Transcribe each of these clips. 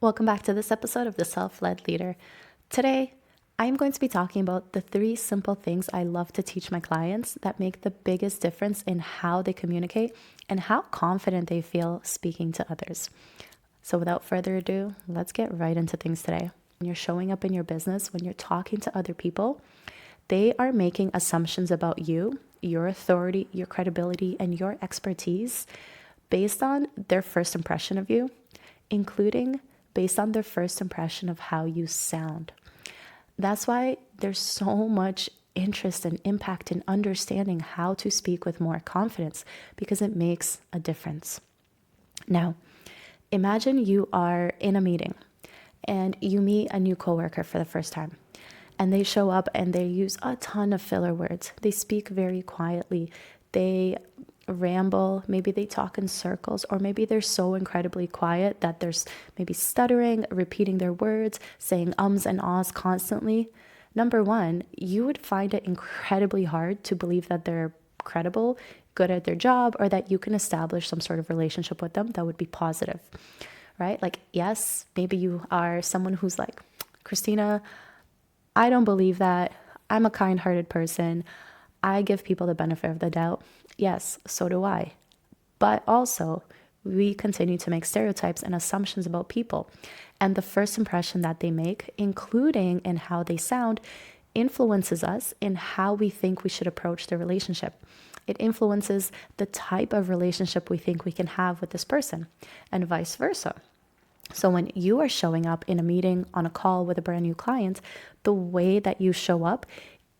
Welcome back to this episode of The Self-Led Leader. Today, I'm going to be talking about the 3 simple things I love to teach my clients that make the biggest difference in how they communicate and how confident they feel speaking to others. So without further ado, let's get right into things today. When you're showing up in your business, when you're talking to other people, they are making assumptions about you, your authority, your credibility, and your expertise based on their first impression of you, including based on their first impression of how you sound. That's why there's so much interest and impact in understanding how to speak with more confidence, because it makes a difference. Now, imagine you are in a meeting and you meet a new coworker for the first time, and they show up and they use a ton of filler words. They speak very quietly. They ramble, maybe they talk in circles, or maybe they're so incredibly quiet that there's maybe stuttering, repeating their words, saying ums and ahs constantly. Number one, you would find it incredibly hard to believe that they're credible, good at their job, or that you can establish some sort of relationship with them that would be positive, right? Like, yes, maybe you are someone who's like, Christina, I don't believe that. I'm a kind-hearted person. I give people the benefit of the doubt. Yes, so do I. But also, we continue to make stereotypes and assumptions about people. And the first impression that they make, including in how they sound, influences us in how we think we should approach the relationship. It influences the type of relationship we think we can have with this person, and vice versa. So when you are showing up in a meeting, on a call with a brand new client, the way that you show up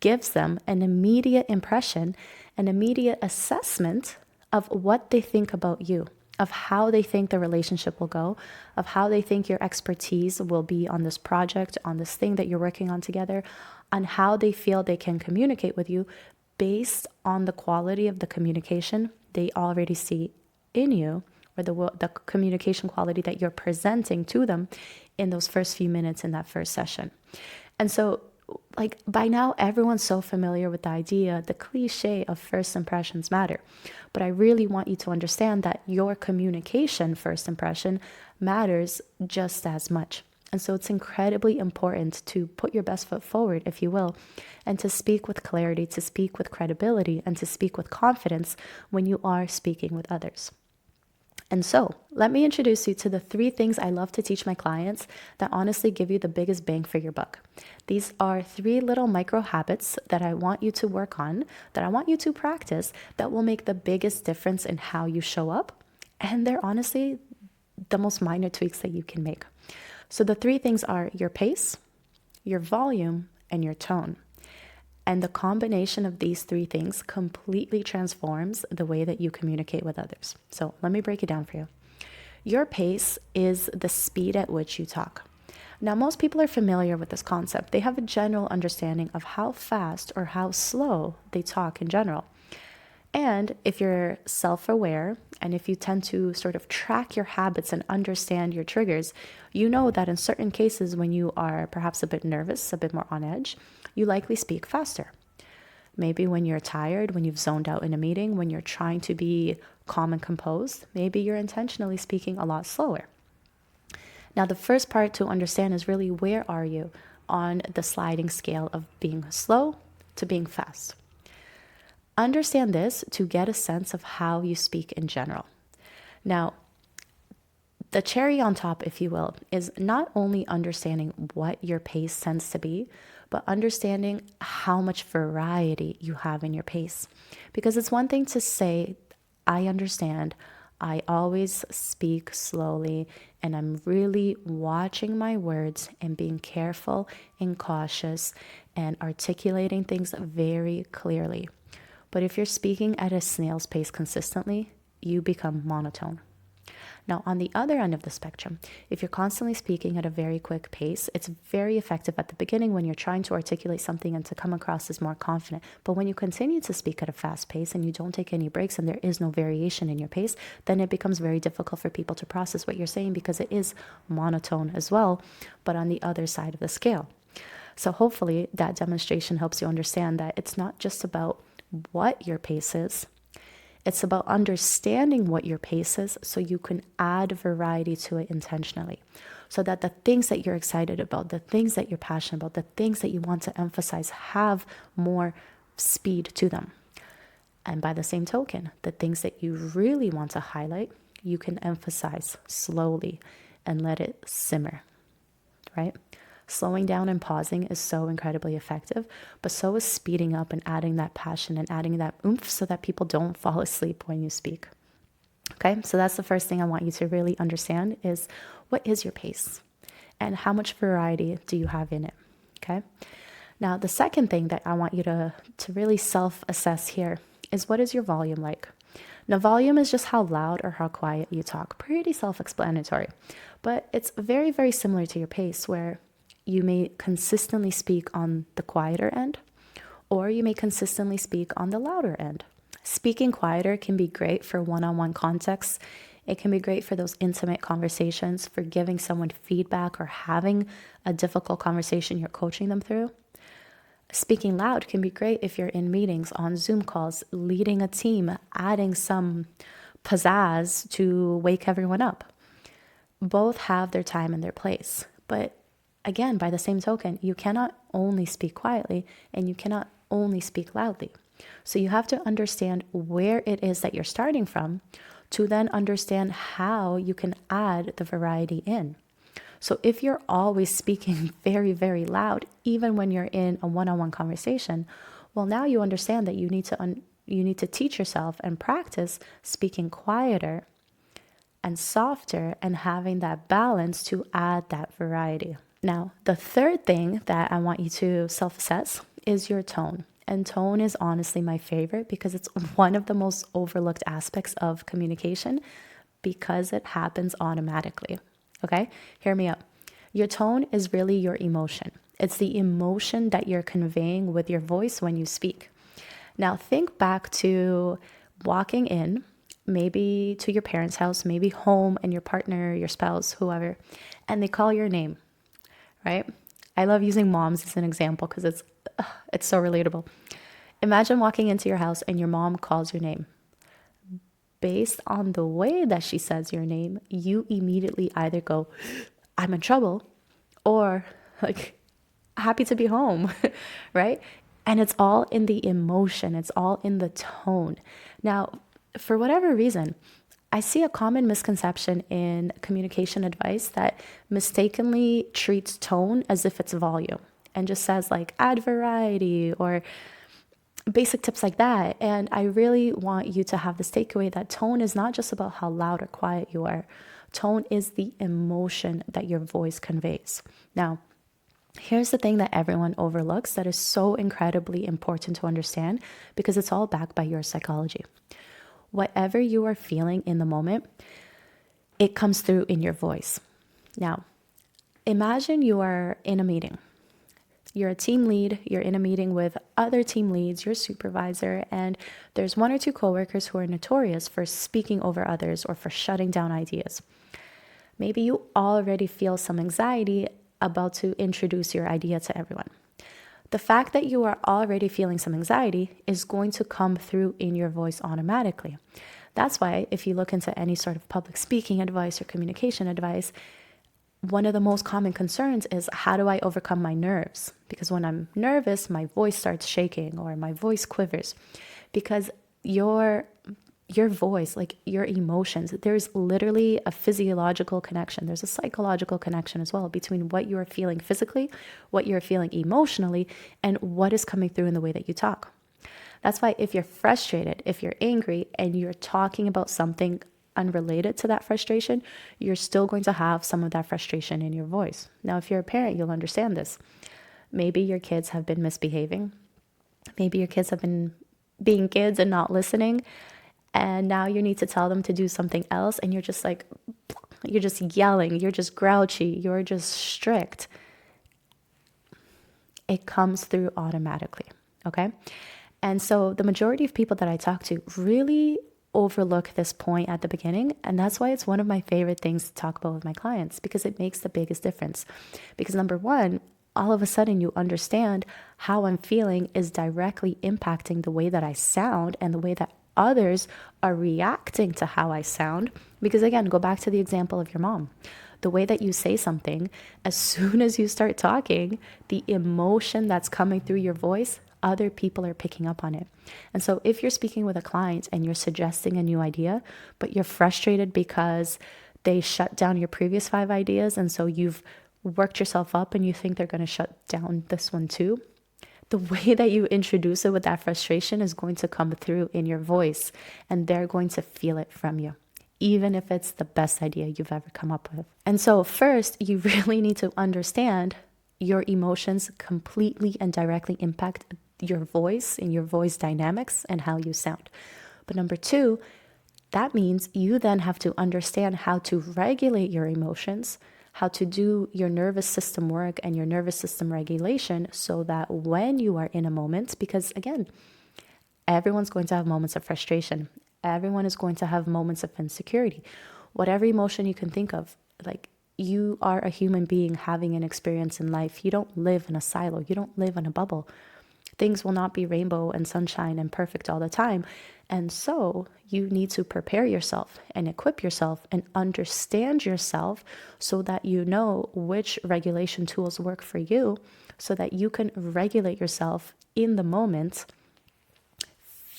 gives them an immediate impression, an immediate assessment of what they think about you, of how they think the relationship will go, of how they think your expertise will be on this project, on this thing that you're working on together, on how they feel they can communicate with you based on the quality of the communication they already see in you, or the communication quality that you're presenting to them in those first few minutes in that first session. And so, like, by now, everyone's so familiar with the idea, the cliche of first impressions matter. But I really want you to understand that your communication first impression matters just as much. And so it's incredibly important to put your best foot forward, if you will, and to speak with clarity, to speak with credibility, and to speak with confidence when you are speaking with others. And so, let me introduce you to the 3 things I love to teach my clients that honestly give you the biggest bang for your buck. These are 3 little micro habits that I want you to work on, that I want you to practice, that will make the biggest difference in how you show up. And they're honestly the most minor tweaks that you can make. So the 3 things are your pace, your volume, and your tone. And the combination of these 3 things completely transforms the way that you communicate with others. So let me break it down for you. Your pace is the speed at which you talk. Now, most people are familiar with this concept. They have a general understanding of how fast or how slow they talk in general. And if you're self-aware, and if you tend to sort of track your habits and understand your triggers, you know that in certain cases when you are perhaps a bit nervous, a bit more on edge, you likely speak faster. Maybe when you're tired, when you've zoned out in a meeting, when you're trying to be calm and composed, maybe you're intentionally speaking a lot slower. Now, the first part to understand is really, where are you on the sliding scale of being slow to being fast? Understand this to get a sense of how you speak in general. Now, the cherry on top, if you will, is not only understanding what your pace tends to be, but understanding how much variety you have in your pace. Because it's one thing to say, I understand, I always speak slowly, and I'm really watching my words and being careful and cautious and articulating things very clearly. But if you're speaking at a snail's pace consistently, you become monotone. Now, on the other end of the spectrum, if you're constantly speaking at a very quick pace, it's very effective at the beginning when you're trying to articulate something and to come across as more confident. But when you continue to speak at a fast pace and you don't take any breaks and there is no variation in your pace, then it becomes very difficult for people to process what you're saying, because it is monotone as well, but on the other side of the scale. So hopefully that demonstration helps you understand that it's not just about what your pace is. It's about understanding what your pace is so you can add variety to it intentionally. so that the things that you're excited about, the things that you're passionate about, the things that you want to emphasize have more speed to them. And by the same token, the things that you really want to highlight, you can emphasize slowly and let it simmer, right? Slowing down and pausing is so incredibly effective, but so is speeding up and adding that passion and adding that oomph so that people don't fall asleep when you speak. Okay, so that's the first thing I want you to really understand is what is your pace and how much variety do you have in it, okay? Now, the second thing that I want you to really self-assess here is what is your volume like? Now, volume is just how loud or how quiet you talk. Pretty self-explanatory, but it's very, very similar to your pace where you may consistently speak on the quieter end, or you may consistently speak on the louder end. Speaking quieter can be great for one-on-one contexts. It can be great for those intimate conversations, for giving someone feedback or having a difficult conversation you're coaching them through. Speaking loud can be great if you're in meetings, on Zoom calls, leading a team, adding some pizzazz to wake everyone up. Both have their time and their place. But again, by the same token, you cannot only speak quietly and you cannot only speak loudly. So you have to understand where it is that you're starting from to then understand how you can add the variety in. So if you're always speaking very, very loud, even when you're in a one-on-one conversation, well, now you understand that you need to teach yourself and practice speaking quieter and softer and having that balance to add that variety. Now, the third thing that I want you to self-assess is your tone. And tone is honestly my favorite because it's one of the most overlooked aspects of communication because it happens automatically. Okay, hear me out. Your tone is really your emotion. It's the emotion that you're conveying with your voice when you speak. Now, think back to walking in, maybe to your parents' house, maybe home, and your partner, your spouse, whoever, and they call your name, right? I love using moms as an example because it's so relatable. Imagine walking into your house and your mom calls your name. Based on the way that she says your name, you immediately either go, I'm in trouble, or like, happy to be home, right? And it's all in the emotion. It's all in the tone. Now, for whatever reason, I see a common misconception in communication advice that mistakenly treats tone as if it's volume and just says like add variety or basic tips like that. And I really want you to have this takeaway that tone is not just about how loud or quiet you are. Tone is the emotion that your voice conveys. Now, here's the thing that everyone overlooks that is so incredibly important to understand because it's all backed by your psychology. Whatever you are feeling in the moment, it comes through in your voice. Now, imagine you are in a meeting. You're a team lead, you're in a meeting with other team leads, your supervisor, and there's one or two coworkers who are notorious for speaking over others or for shutting down ideas. Maybe you already feel some anxiety about to introduce your idea to everyone. The fact that you are already feeling some anxiety is going to come through in your voice automatically. That's why if you look into any sort of public speaking advice or communication advice, one of the most common concerns is how do I overcome my nerves? Because when I'm nervous, my voice starts shaking or my voice quivers because your voice, like your emotions, there's literally a physiological connection. There's a psychological connection as well between what you're feeling physically, what you're feeling emotionally, and what is coming through in the way that you talk. That's why if you're frustrated, if you're angry, and you're talking about something unrelated to that frustration, you're still going to have some of that frustration in your voice. Now, if you're a parent, you'll understand this. Maybe your kids have been misbehaving. Maybe your kids have been being kids and not listening. And now you need to tell them to do something else. And you're just like, you're just yelling. You're just grouchy. You're just strict. It comes through automatically. Okay. And so the majority of people that I talk to really overlook this point at the beginning. And that's why it's one of my favorite things to talk about with my clients because it makes the biggest difference. Because number one, all of a sudden you understand how I'm feeling is directly impacting the way that I sound and the way that others are reacting to how I sound. Because again, go back to the example of your mom. The way that you say something, as soon as you start talking, the emotion that's coming through your voice, other people are picking up on it. And so if you're speaking with a client and you're suggesting a new idea, but you're frustrated because they shut down your previous 5 ideas, and so you've worked yourself up and you think they're going to shut down this one too, the way that you introduce it with that frustration is going to come through in your voice, and they're going to feel it from you, even if it's the best idea you've ever come up with. And so first, you really need to understand your emotions completely and directly impact your voice and your voice dynamics and how you sound. But number 2, that means you then have to understand how to regulate your emotions, how to do your nervous system work and your nervous system regulation, so that when you are in a moment, because again, everyone's going to have moments of frustration. Everyone is going to have moments of insecurity. Whatever emotion you can think of, like, you are a human being having an experience in life. You don't live in a silo. You don't live in a bubble. Things will not be rainbow and sunshine and perfect all the time. And so you need to prepare yourself and equip yourself and understand yourself so that you know which regulation tools work for you, so that you can regulate yourself in the moment,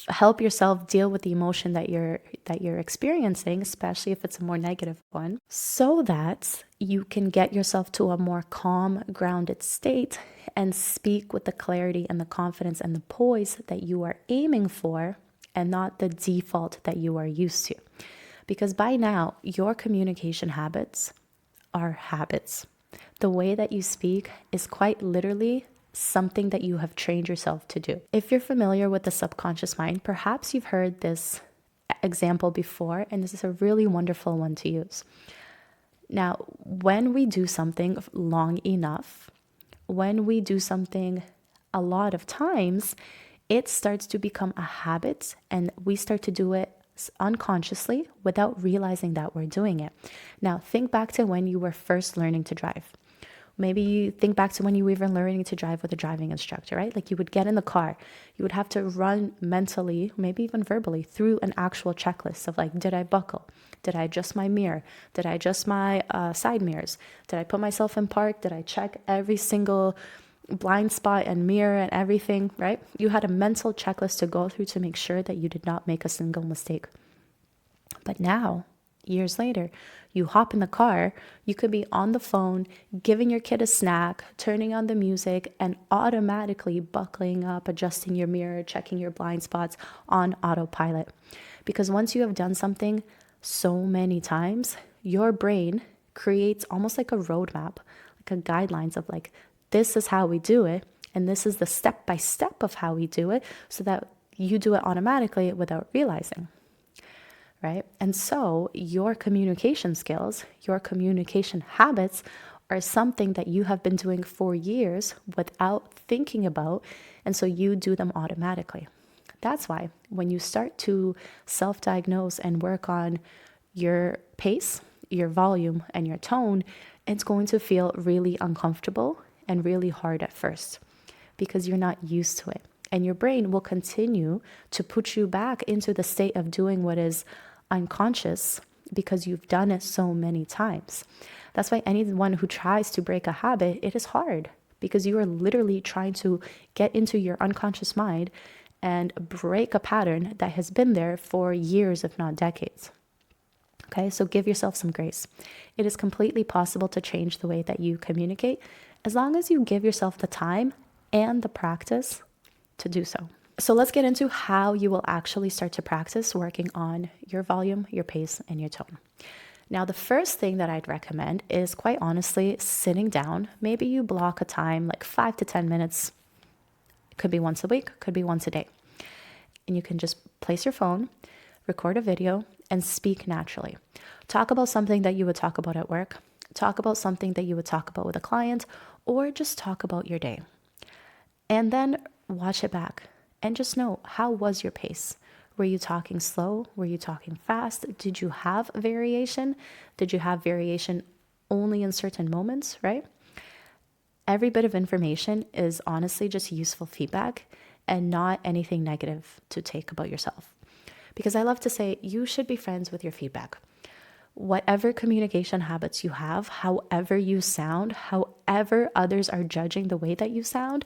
help yourself deal with the emotion that you're experiencing, especially if it's a more negative one, so that you can get yourself to a more calm, grounded state and speak with the clarity and the confidence and the poise that you are aiming for, and not the default that you are used to. Because by now, your communication habits are habits. The way that you speak is quite literally something that you have trained yourself to do. If you're familiar with the subconscious mind, perhaps you've heard this example before, and this is a really wonderful one to use. Now, when we do something long enough, when we do something a lot of times, it starts to become a habit, and we start to do it unconsciously without realizing that we're doing it. Now, think back to when you were first learning to drive. Maybe you think back to when you were even learning to drive with a driving instructor, right? Like, you would get in the car, you would have to run mentally, maybe even verbally, through an actual checklist of like, did I buckle? Did I adjust my mirror? Did I adjust my side mirrors? Did I put myself in park? Did I check every single blind spot and mirror and everything, right? You had a mental checklist to go through to make sure that you did not make a single mistake. But now, years later, you hop in the car, you could be on the phone, giving your kid a snack, turning on the music, and automatically buckling up, adjusting your mirror, checking your blind spots on autopilot. Because once you have done something so many times, your brain creates almost like a roadmap, like a guidelines of like, this is how we do it, and this is the step-by-step of how we do it, so that you do it automatically without realizing. Right? And so your communication skills, your communication habits are something that you have been doing for years without thinking about, and so you do them automatically. That's why when you start to self-diagnose and work on your pace, your volume, and your tone, it's going to feel really uncomfortable and really hard at first because you're not used to it. And your brain will continue to put you back into the state of doing what is unconscious because you've done it so many times. That's why anyone who tries to break a habit, it is hard because you are literally trying to get into your unconscious mind and break a pattern that has been there for years, if not decades. Okay, so give yourself some grace. It is completely possible to change the way that you communicate as long as you give yourself the time and the practice to do so. So let's get into how you will actually start to practice working on your volume, your pace, and your tone. Now, the first thing that I'd recommend is, quite honestly, sitting down. Maybe you block a time like 5 to 10 minutes. It could be once a week, could be once a day. And you can just place your phone, record a video, and speak naturally. Talk about something that you would talk about at work. Talk about something that you would talk about with a client, or just talk about your day. And then watch it back. And just know, how was your pace? Were you talking slow? Were you talking fast? Did you have variation? Did you have variation only in certain moments, right? Every bit of information is honestly just useful feedback and not anything negative to take about yourself. Because I love to say, you should be friends with your feedback. whatever communication habits you have, however you sound, however others are judging the way that you sound,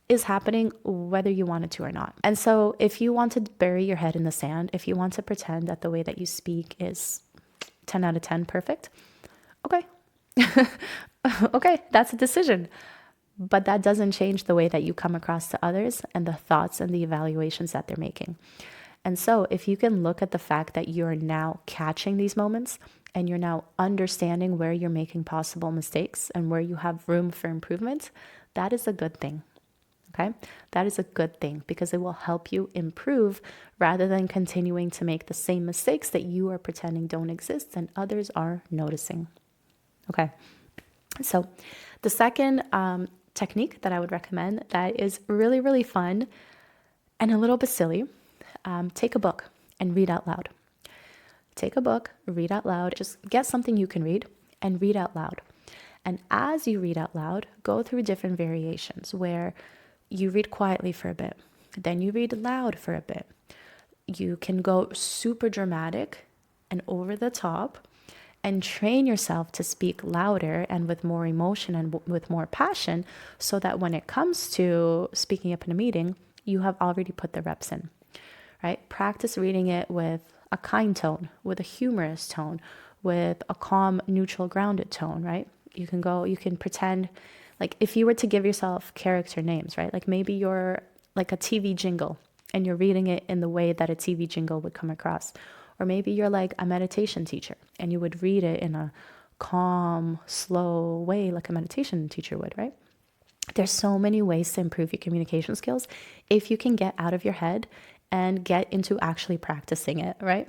is happening whether you want it to or not. And so if you want to bury your head in the sand, if you want to pretend that the way that you speak is 10 out of 10 perfect, okay. Okay, that's a decision. But that doesn't change the way that you come across to others and the thoughts and the evaluations that they're making. And so if you can look at the fact that you're now catching these moments and you're now understanding where you're making possible mistakes and where you have room for improvement, that is a good thing. Okay, that is a good thing because it will help you improve rather than continuing to make the same mistakes that you are pretending don't exist and others are noticing. Okay, so the second technique that I would recommend that is really, really fun and a little bit silly, take a book and read out loud. Take a book, read out loud, just get something you can read and read out loud. And as you read out loud, go through different variations where you read quietly for a bit, then you read loud for a bit. You can go super dramatic and over the top and train yourself to speak louder and with more emotion and with more passion so that when it comes to speaking up in a meeting, you have already put the reps in, right? Practice reading it with a kind tone, with a humorous tone, with a calm, neutral, grounded tone, right? You can pretend like if you were to give yourself character names, right? Like maybe you're like a TV jingle and you're reading it in the way that a TV jingle would come across. Or maybe you're like a meditation teacher and you would read it in a calm, slow way like a meditation teacher would, right? There's so many ways to improve your communication skills if you can get out of your head and get into actually practicing it, right?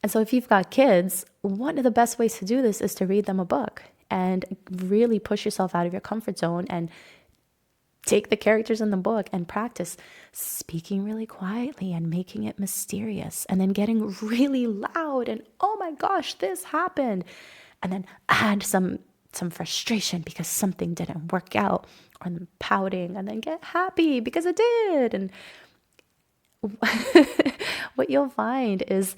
And so if you've got kids, one of the best ways to do this is to read them a book and really push yourself out of your comfort zone and take the characters in the book and practice speaking really quietly and making it mysterious and then getting really loud and oh my gosh, this happened. And then add some frustration because something didn't work out or then pouting and then get happy because it did. And what you'll find is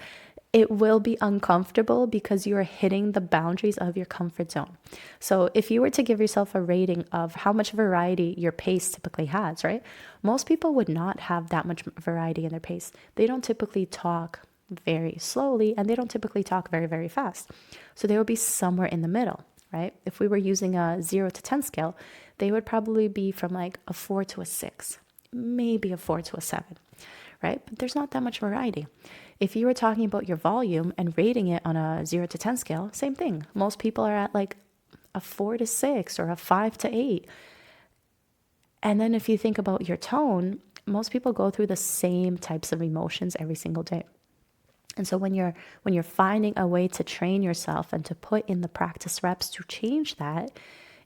it will be uncomfortable because you are hitting the boundaries of your comfort zone. So if you were to give yourself a rating of how much variety your pace typically has, right? Most people would not have that much variety in their pace. They don't typically talk very slowly and they don't typically talk very, very fast. So they will be somewhere in the middle, right? If we were using a 0 to 10 scale, they would probably be from like a 4 to a 6, maybe a 4 to a 7, right? But there's not that much variety. If you were talking about your volume and rating it on a 0 to 10 scale, same thing. Most people are at like a 4 to 6 or a 5 to 8. And then if you think about your tone, most people go through the same types of emotions every single day. And so when you're finding a way to train yourself and to put in the practice reps to change that,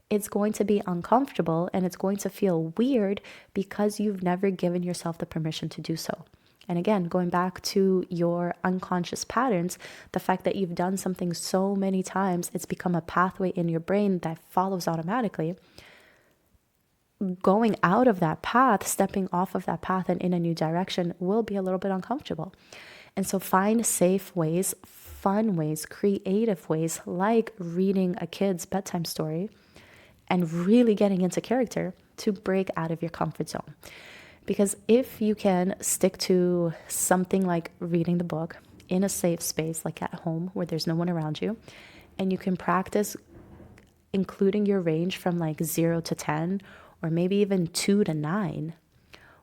it's going to be uncomfortable and it's going to feel weird because you've never given yourself the permission to do so. And again, going back to your unconscious patterns, the fact that you've done something so many times, it's become a pathway in your brain that follows automatically. Going out of that path, stepping off of that path and in a new direction will be a little bit uncomfortable. And so find safe ways, fun ways, creative ways, like reading a kid's bedtime story and really getting into character to break out of your comfort zone. Because if you can stick to something like reading the book in a safe space, like at home where there's no one around you, and you can practice including your range from like 0 to 10, or maybe even 2 to 9,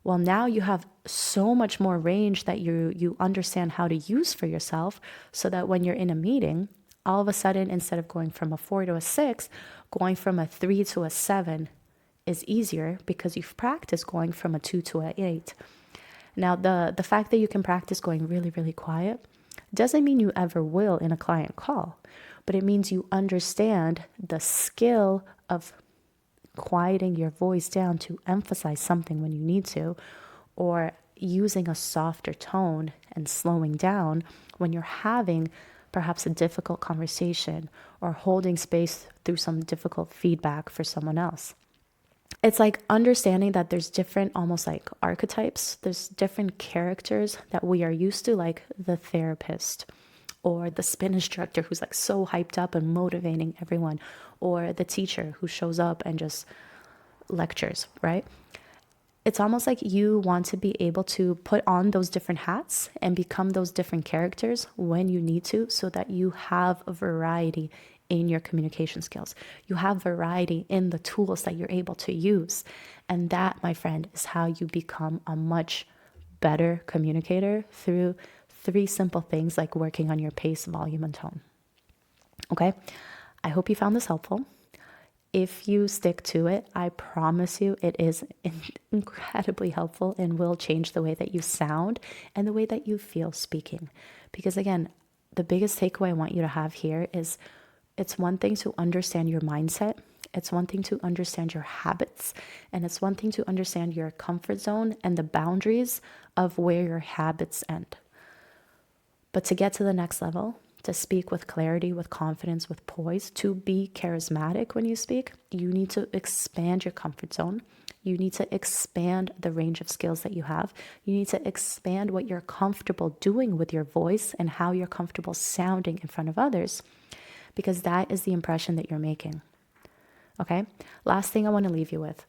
well, now you have so much more range that you understand how to use for yourself so that when you're in a meeting, all of a sudden, instead of going from a 4 to a 6, going from a 3 to a 7 is easier because you've practiced going from a 2 to an 8. Now, the fact that you can practice going really, really quiet doesn't mean you ever will in a client call, but it means you understand the skill of quieting your voice down to emphasize something when you need to, or using a softer tone and slowing down when you're having perhaps a difficult conversation or holding space through some difficult feedback for someone else. It's like understanding that there's different, almost like archetypes. There's different characters that we are used to, like the therapist or the spin instructor who's like so hyped up and motivating everyone, or the teacher who shows up and just lectures, right? It's almost like you want to be able to put on those different hats and become those different characters when you need to, so that you have a variety in your communication skills. You have variety in the tools that you're able to use. And that, my friend, is how you become a much better communicator, through 3 simple things like working on your pace, volume, and tone. Okay? I hope you found this helpful. If you stick to it, I promise you it is incredibly helpful and will change the way that you sound and the way that you feel speaking. Because again, the biggest takeaway I want you to have here is, it's one thing to understand your mindset. It's one thing to understand your habits. And it's one thing to understand your comfort zone and the boundaries of where your habits end. But to get to the next level, to speak with clarity, with confidence, with poise, to be charismatic when you speak, you need to expand your comfort zone. You need to expand the range of skills that you have. You need to expand what you're comfortable doing with your voice and how you're comfortable sounding in front of others, because that is the impression that you're making. Okay? Last thing I want to leave you with.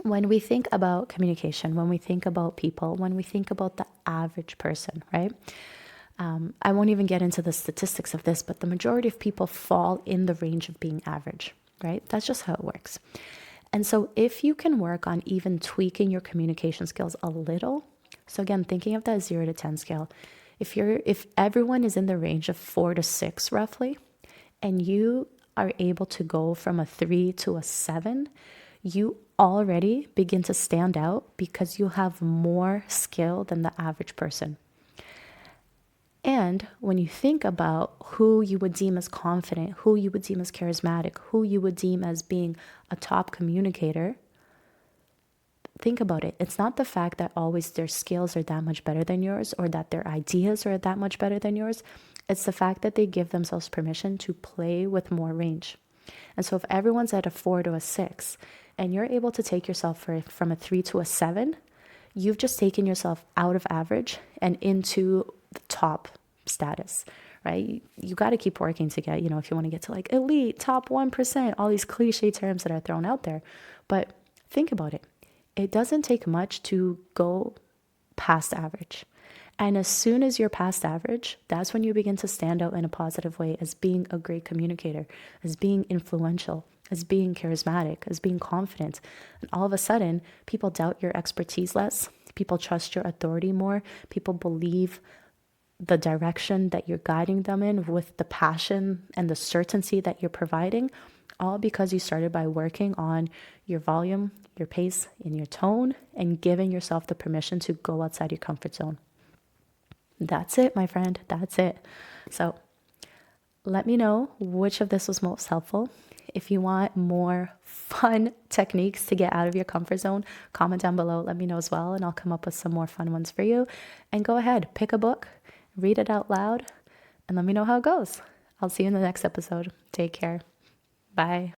When we think about communication, when we think about people, when we think about the average person, right? I won't even get into the statistics of this, but the majority of people fall in the range of being average, right? That's just how it works. And so if you can work on even tweaking your communication skills a little, so again, thinking of that 0 to 10 scale, if everyone is in the range of 4 to 6 roughly, and you are able to go from a 3 to a 7, you already begin to stand out because you have more skill than the average person. And when you think about who you would deem as confident, who you would deem as charismatic, who you would deem as being a top communicator, think about it. It's not the fact that always their skills are that much better than yours, or that their ideas are that much better than yours. It's the fact that they give themselves permission to play with more range. And so if everyone's at a 4 to a 6, and you're able to take yourself from a 3 to a 7, you've just taken yourself out of average and into the top status, right? You got to keep working to get, if you want to get to like elite, top 1%, all these cliche terms that are thrown out there. But think about it. It doesn't take much to go past average. And as soon as you're past average, that's when you begin to stand out in a positive way as being a great communicator, as being influential, as being charismatic, as being confident. And all of a sudden, people doubt your expertise less. People trust your authority more. People believe the direction that you're guiding them in with the passion and the certainty that you're providing, all because you started by working on your volume, your pace, and your tone, and giving yourself the permission to go outside your comfort zone. That's it, my friend. That's it. So let me know which of this was most helpful. If you want more fun techniques to get out of your comfort zone, comment down below. Let me know as well, and I'll come up with some more fun ones for you. And go ahead, pick a book, read it out loud, and let me know how it goes. I'll see you in the next episode. Take care. Bye.